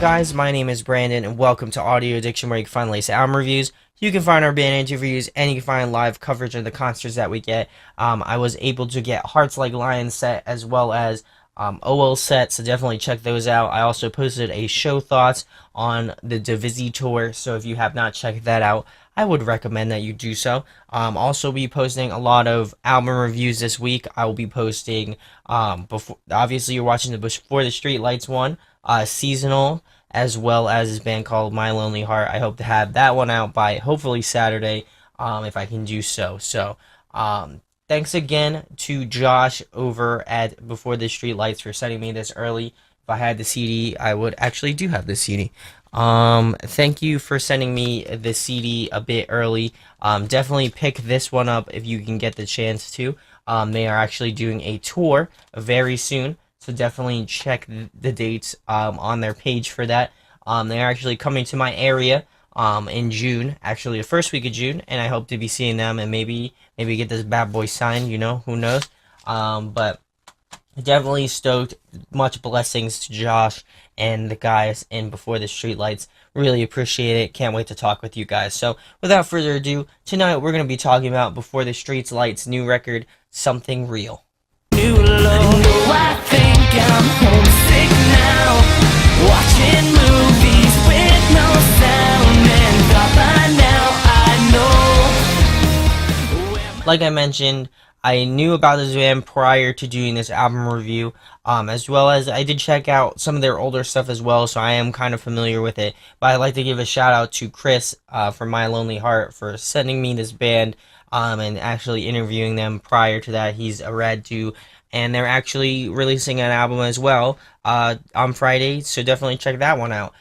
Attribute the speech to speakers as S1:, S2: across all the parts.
S1: guys? My name is Brandon, and welcome to Audio Addiction, where you can find the latest album reviews. You can find our band interviews, and you can find live coverage of the concerts that we get. I was able to get Hearts Like Lions set as well as OL set, so definitely check those out. I also posted a show thoughts on the Divisi tour, so if you have not checked that out, I would recommend that you do so. Also be posting a lot of album reviews this week. I will be posting before. Obviously, you're watching the Before The Streetlights one, seasonal, as well as this band called My Lonely Heart. I hope to have that one out by hopefully Saturday, if I can do so. Thanks again to Josh over at Before The Streetlights for sending me this early. If I had the CD, I would actually do have the CD. Thank you for sending me the CD a bit early. Definitely pick this one up if you can get the chance to. They are actually doing a tour very soon, so definitely check the dates on their page for that. They are actually coming to my area in June, actually the first week of June, and I hope to be seeing them and maybe get this bad boy signed. You know, who knows? But definitely stoked. Much blessings to Josh and the guys in Before The Streetlights. Really appreciate it. Can't wait to talk with you guys. So without further ado, tonight we're going to be talking about Before The Streetlights' new record, Something Real.
S2: New low. I think I'm homesick now, watching movies with no sound, and thought by now I know.
S1: Like I mentioned, I knew about this band prior to doing this album review, as well as I did check out some of their older stuff as well, so I am kind of familiar with it. But I'd like to give a shout out to Chris from My Lonely Heart for sending me this band and actually interviewing them prior to that. He's a rad dude, and they're actually releasing an album as well on Friday, so definitely check that one out.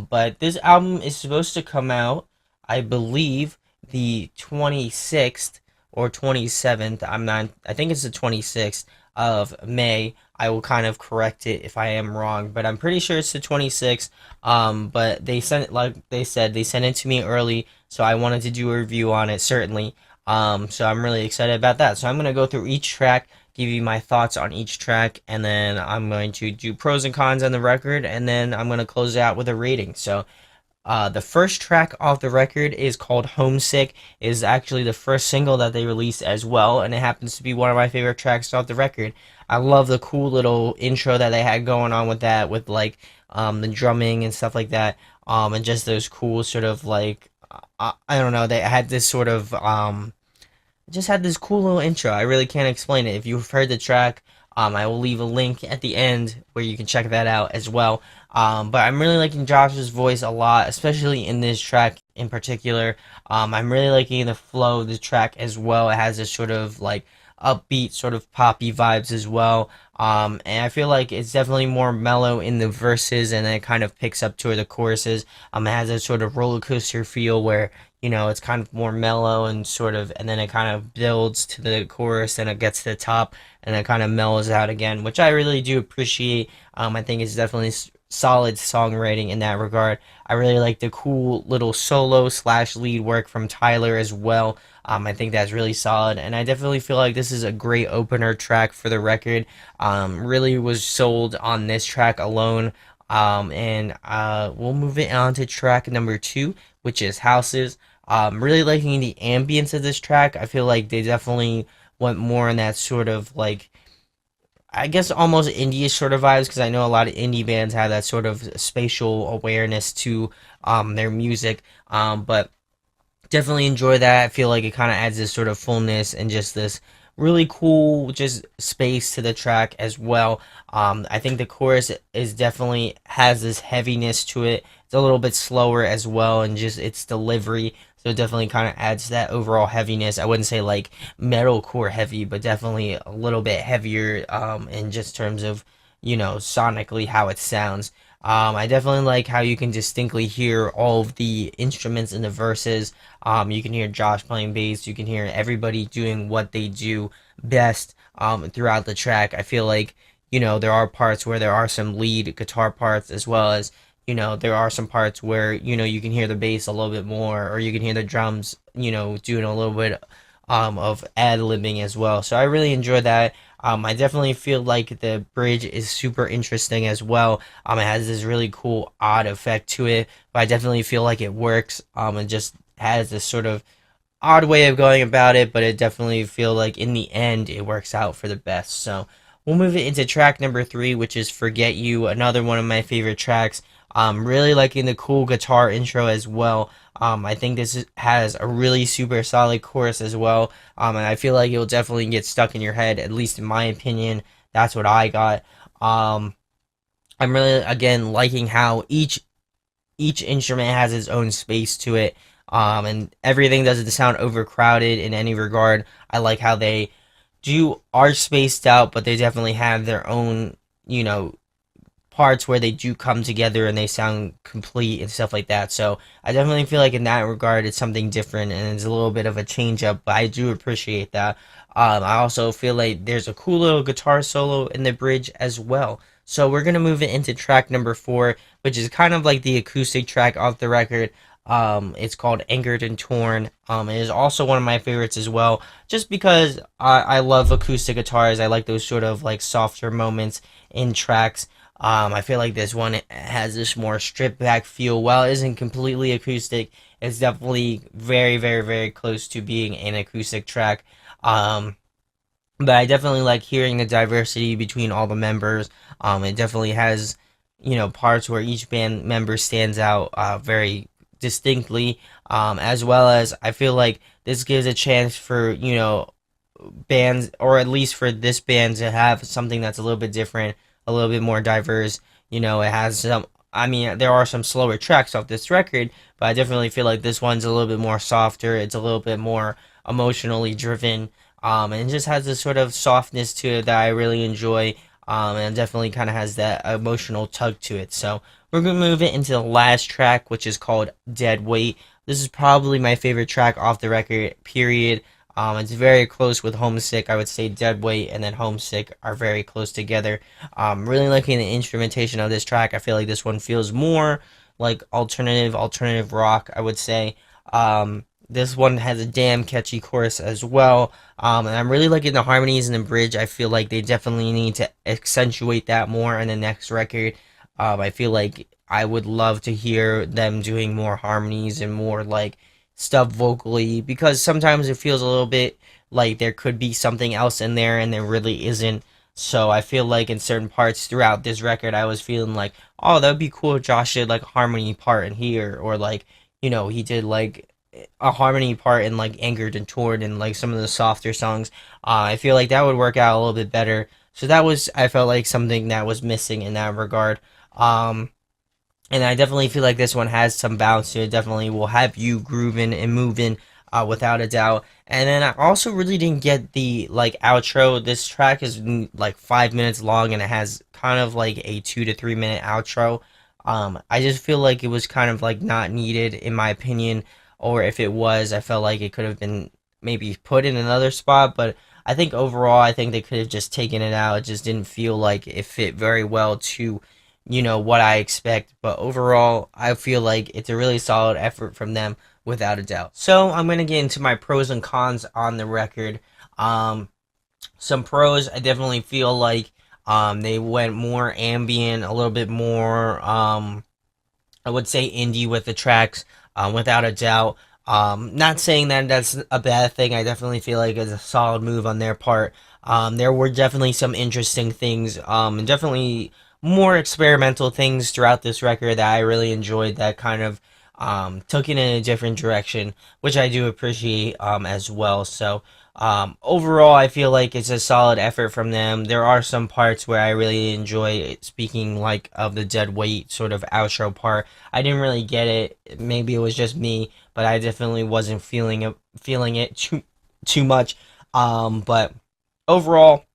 S1: But this album is supposed to come out, I believe, the 26th or 27th. I think it's the 26th of May. I will kind of correct it if I am wrong, but I'm pretty sure it's the 26th. But they sent it, like they said, they sent it to me early, so I wanted to do a review on it, certainly. So I'm really excited about that. So I'm going to go through each track, give you my thoughts on each track, and then I'm going to do pros and cons on the record, and then I'm going to close it out with a rating. So the first track off the record is called Homesick. It is actually the first single that they released as well, and it happens to be one of my favorite tracks off the record. I love the cool little intro that they had going on with that, with like the drumming and stuff like that, and just those cool sort of like I don't know, they had this sort of just had this cool little intro. I really can't explain it. If you've heard the track, I will leave a link at the end where you can check that out as well. But I'm really liking Josh's voice a lot, especially in this track in particular. I'm really liking the flow of the track as well. It has this sort of like upbeat, sort of poppy vibes as well. And I feel like it's definitely more mellow in the verses, and then it kind of picks up toward the choruses. It has a sort of roller coaster feel where, you know, it's kind of more mellow and sort of, and then it kind of builds to the chorus, and it gets to the top, and it kind of mellows out again, which I really do appreciate. I think it's definitely solid songwriting in that regard. I really like the cool little solo slash lead work from Tyler as well. I think that's really solid, and I definitely feel like this is a great opener track for the record. Really was sold on this track alone. And we'll move it on to track number 2, which is Houses. Really liking the ambience of this track. I feel like they definitely went more in that sort of like, I guess almost indie sort of vibes, because I know a lot of indie bands have that sort of spatial awareness to their music. But definitely enjoy that. I feel like it kind of adds this sort of fullness and just this really cool just space to the track as well. I think the chorus is definitely has this heaviness to it. It's a little bit slower as well, and just its delivery, so it definitely kind of adds that overall heaviness. I wouldn't say like metalcore heavy, but definitely a little bit heavier in just terms of, you know, sonically how it sounds. I definitely like how you can distinctly hear all of the instruments in the verses. You can hear Josh playing bass. You can hear everybody doing what they do best throughout the track. I feel like, you know, there are parts where there are some lead guitar parts, as well as, you know, there are some parts where, you know, you can hear the bass a little bit more, or you can hear the drums, you know, doing a little bit of ad-libbing as well. So I really enjoy that. I definitely feel like the bridge is super interesting as well. It has this really cool odd effect to it, but I definitely feel like it works. It just has this sort of odd way of going about it, but it definitely feel like in the end it works out for the best. So we'll move it into track number three, which is "Forget You," another one of my favorite tracks. Really liking the cool guitar intro as well. I think has a really super solid chorus as well. And I feel like it will definitely get stuck in your head, at least in my opinion. That's what I got. Um, I'm really again liking how each instrument has its own space to it, and everything doesn't sound overcrowded in any regard. I like how they are spaced out, but they definitely have their own, you know, parts where they do come together and they sound complete and stuff like that. So I definitely feel like in that regard, it's something different and it's a little bit of a change up, but I do appreciate that. I also feel like there's a cool little guitar solo in the bridge as well. So we're gonna move it into track number four, which is kind of like the acoustic track off the record. It's called "Angered and Torn." It is also one of my favorites as well, just because I love acoustic guitars. I like those sort of like softer moments in tracks. I feel like this one has this more stripped back feel. While it isn't completely acoustic, it's definitely very, very, very close to being an acoustic track. Um, but I definitely like hearing the diversity between all the members. It definitely has, parts where each band member stands out very distinctly, as well as I feel like this gives a chance for, bands, or at least for this band to have something that's a little bit different, a little bit more diverse. It has some. I mean, there are some slower tracks off this record, but I definitely feel like this one's a little bit more softer. It's a little bit more emotionally driven, and it just has this sort of softness to it that I really enjoy, and definitely kind of has that emotional tug to it. So we're gonna move it into the last track, which is called "Deadweight." This is probably my favorite track off the record. Period. It's very close with Homesick. I would say Deadweight and then Homesick are very close together. Really liking the instrumentation of this track. I feel like this one feels more like alternative rock, I would say. This one has a damn catchy chorus as well. And I'm really liking the harmonies in the bridge. I feel like they definitely need to accentuate that more in the next record. I feel like I would love to hear them doing more harmonies and more like stuff vocally, because sometimes it feels a little bit like there could be something else in there and there really isn't. So I feel like in certain parts throughout this record, I was feeling like, oh, that would be cool if Josh did like a harmony part in here, or like, he did like a harmony part in like "Angered and Torn" and like some of the softer songs. I feel like that would work out a little bit better. So that was, I felt like, something that was missing in that regard. And I definitely feel like this one has some bounce to it. Definitely will have you grooving and moving, without a doubt. And then I also really didn't get the like outro. This track is like 5 minutes long, and it has kind of like a 2 to 3 minute outro. I just feel like it was kind of like not needed in my opinion, or if it was, I felt like it could have been maybe put in another spot. But I think overall, I think they could have just taken it out. It just didn't feel like it fit very well to what I expect. But overall, I feel like it's a really solid effort from them, without a doubt. So I'm gonna get into my pros and cons on the record. Um, some pros, I definitely feel like they went more ambient, a little bit more I would say indie with the tracks, without a doubt. Not saying that that's a bad thing. I definitely feel like it's a solid move on their part. There were definitely some interesting things, and definitely more experimental things throughout this record that I really enjoyed, that kind of took it in a different direction, which I do appreciate, as well. So overall, I feel like it's a solid effort from them. There are some parts where I really enjoy. Speaking like of the dead weight sort of outro part, I didn't really get it. Maybe it was just me, but I definitely wasn't feeling it too much. But overall,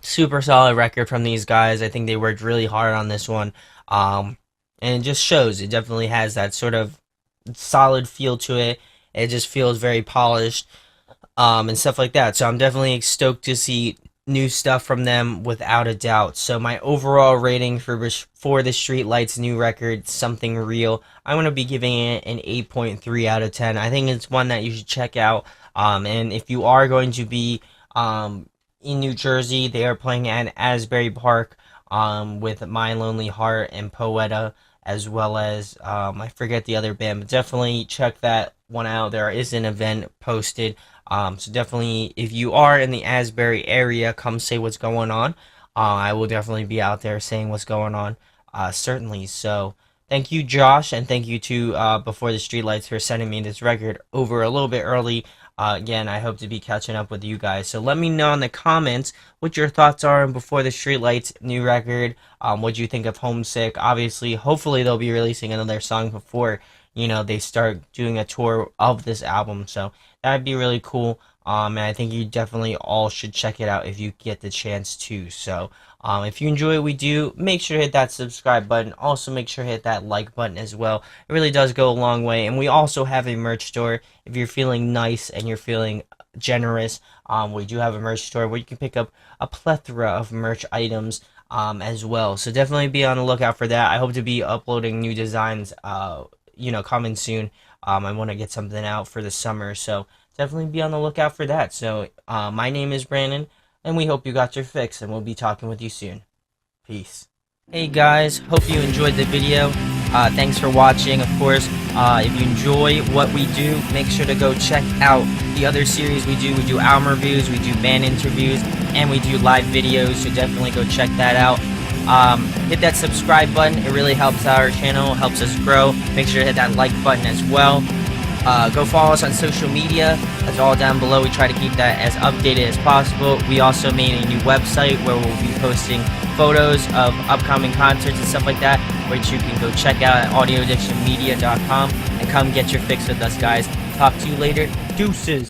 S1: super solid record from these guys. I think they worked really hard on this one. And it just shows. It definitely has that sort of solid feel to it. It just feels very polished, and stuff like that. So I'm definitely stoked to see new stuff from them, without a doubt. So my overall rating for the Streetlights new record, "Something Real," I'm gonna be giving it an 8.3 out of 10. I think it's one that you should check out. And if you are going to be, in New Jersey. They are playing at Asbury Park with My Lonely Heart and Poeta, as well as I forget the other band, but definitely check that one out. There is an event posted. So definitely, if you are in the Asbury area, come say what's going on. I will definitely be out there saying what's going on. Certainly. So thank you, Josh, and thank you to Before the Streetlights for sending me this record over a little bit early. Again, I hope to be catching up with you guys. So let me know in the comments what your thoughts are on Before the Streetlights new record. What do you think of Homesick? Obviously, hopefully they'll be releasing another song before they start doing a tour of this album. So that'd be really cool. And I think you definitely all should check it out if you get the chance to. So if you enjoy what we do, make sure to hit that subscribe button. Also, make sure to hit that like button as well. It really does go a long way. And we also have a merch store. If you're feeling nice and you're feeling generous, we do have a merch store where you can pick up a plethora of merch items as well. So definitely be on the lookout for that. I hope to be uploading new designs, coming soon. I want to get something out for the summer. So definitely be on the lookout for that. So my name is Brandon, and we hope you got your fix, and we'll be talking with you soon. Peace. Hey guys, hope you enjoyed the video. Thanks for watching. Of course, if you enjoy what we do, make sure to go check out the other series we do. We do album reviews, we do band interviews, and we do live videos, so definitely go check that out. Hit that subscribe button. It really helps our channel, helps us grow. Make sure to hit that like button as well. Go follow us on social media. That's all down below. We try to keep that as updated as possible. We also made a new website where we'll be posting photos of upcoming concerts and stuff like that, which you can go check out at audioaddictionmedia.com and come get your fix with us, guys. Talk to you later. Deuces.